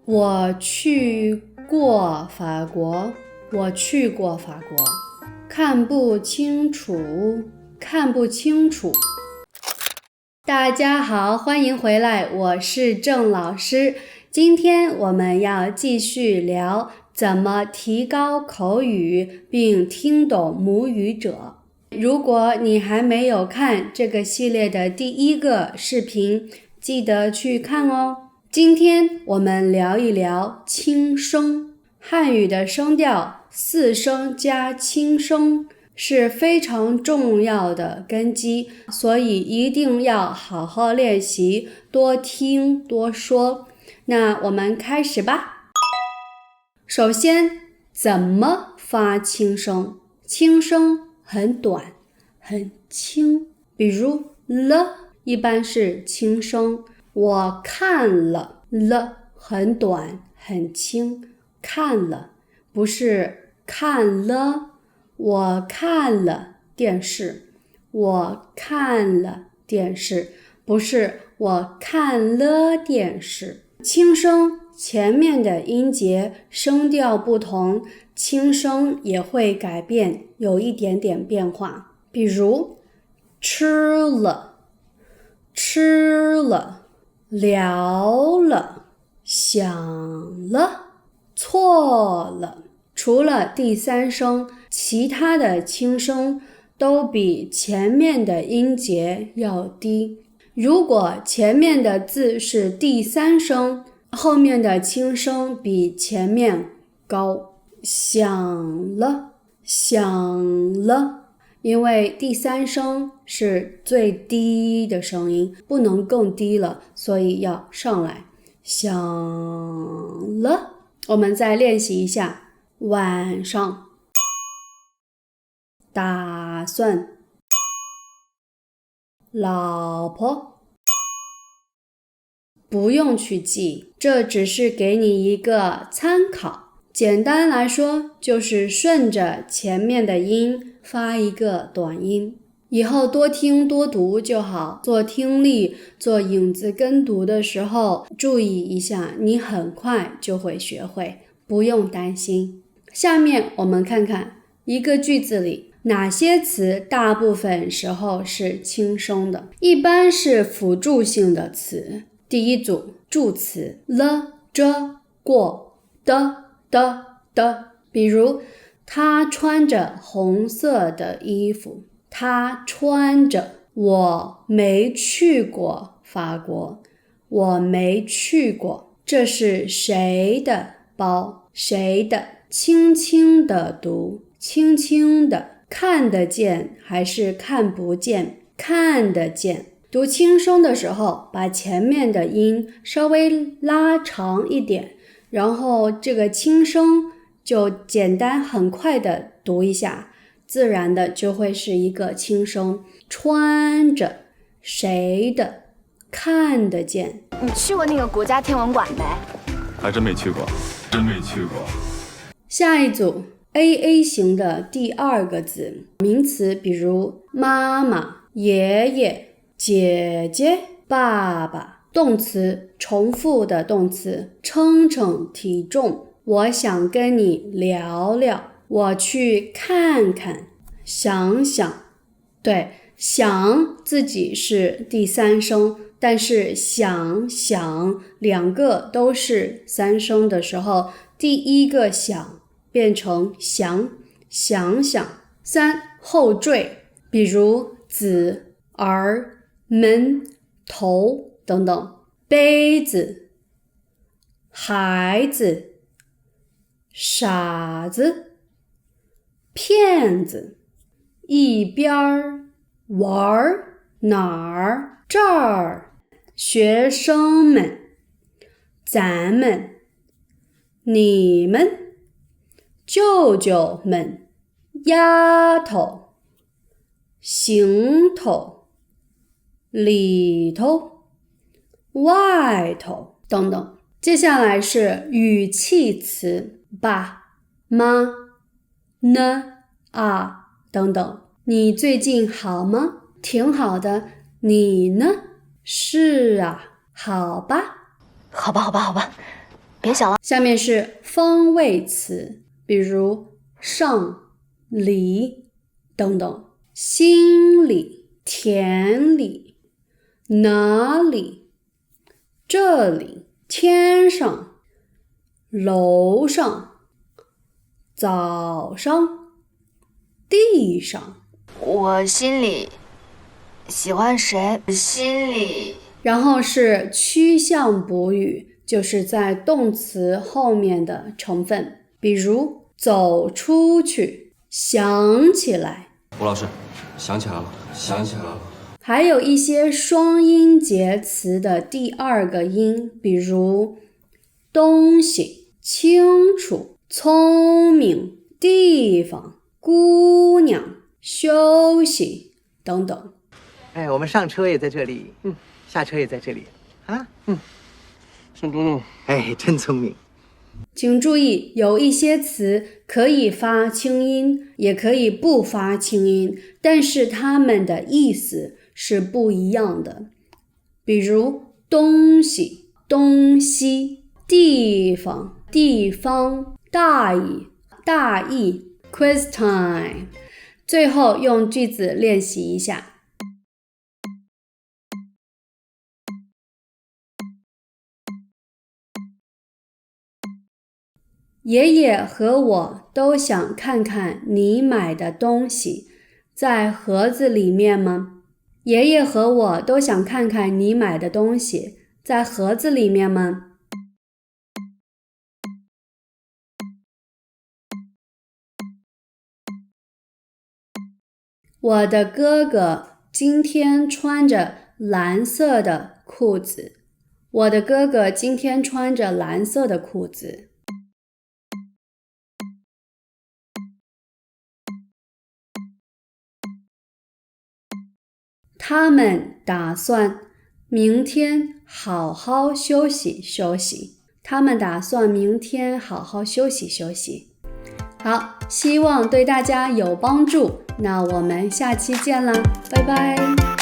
我去过法国，我去过法国。看不清楚，看不清楚。大家好，欢迎回来，我是郑老师。今天我们要继续聊怎么提高口语并听懂母语者。如果你还没有看这个系列的第一个视频，记得去看哦。今天我们聊一聊轻声。汉语的声调四声加轻声是非常重要的根基，所以一定要好好练习，多听多说。那我们开始吧。首先，怎么发轻声？轻声很短，很轻，比如了一般是轻声。我看了，了很短很轻，看了不是看了，我看了电视，我看了电视，不是我看了电视。轻声前面的音节声调不同，轻声也会改变，有一点点变化。比如吃了，吃了，聊了，想了，错了。除了第三声，其他的轻声都比前面的音节要低。如果前面的字是第三声，后面的轻声比前面高。想了，想了，因为第三声是最低的声音，不能更低了，所以要上来。想了，我们再练习一下。晚上，打算，老婆，不用去记，这只是给你一个参考。简单来说，就是顺着前面的音发一个短音。以后多听多读就好，做听力、做影子跟读的时候，注意一下，你很快就会学会，不用担心。下面我们看看一个句子里哪些词大部分时候是轻声的，一般是辅助性的词。第一组助词了、这、过、的、比如他穿着红色的衣服，他穿着。我没去过法国，我没去过。这是谁的包？谁的？轻轻地读，轻轻地，看得见还是看不见？看得见。读轻声的时候，把前面的音稍微拉长一点，然后这个轻声就简单很快的读一下，自然的就会是一个轻声。穿着，谁的？看得见。你去过那个国家天文馆没？还真没去过，真没去过。下一组 AA 型的第二个字，名词比如妈妈、爷爷、姐姐、爸爸。动词重复的动词，称称体重。我想跟你聊聊，我去看看，想想。对，想自己是第三声，但是想两个都是三声的时候，第一个想变成想想。三后缀，比如子、儿、门、头等等。杯子、孩子、傻子、骗子、一边儿、玩儿、哪儿、这儿。学生们、咱们、你们、舅舅们、丫头、行头、里头、外头等等。接下来是语气词，爸、妈、呢、啊等等。你最近好吗？挺好的。你呢？是啊，好吧。好吧，别想了。下面是方位词，比如上、里等等。心里、田里、哪里、这里、天上、楼上、早上、地上。我心里喜欢谁？心里。然后是趋向补语，就是在动词后面的成分，比如走出去、想起来。吴老师，想起来了，想起来了。还有一些双音节词的第二个音，比如东西、清楚、聪明、地方、姑娘、休息等等。哎，我们上车也在这里，下车也在这里，啊，宋东东，哎，真聪明。请注意，有一些词可以发清音，也可以不发清音，但是它们的意思是不一样的。比如东西、东西，地方、地方，大意、大意。Quiz time， 最后用句子练习一下。爷爷和我都想看看你买的东西，在盒子里面吗？爷爷和我都想看看你买的东西，在盒子里面吗？我的哥哥今天穿着蓝色的裤子。我的哥哥今天穿着蓝色的裤子。他们打算明天好好休息休息。他们打算明天好好休息休息。好，希望对大家有帮助。那我们下期见啦，拜拜。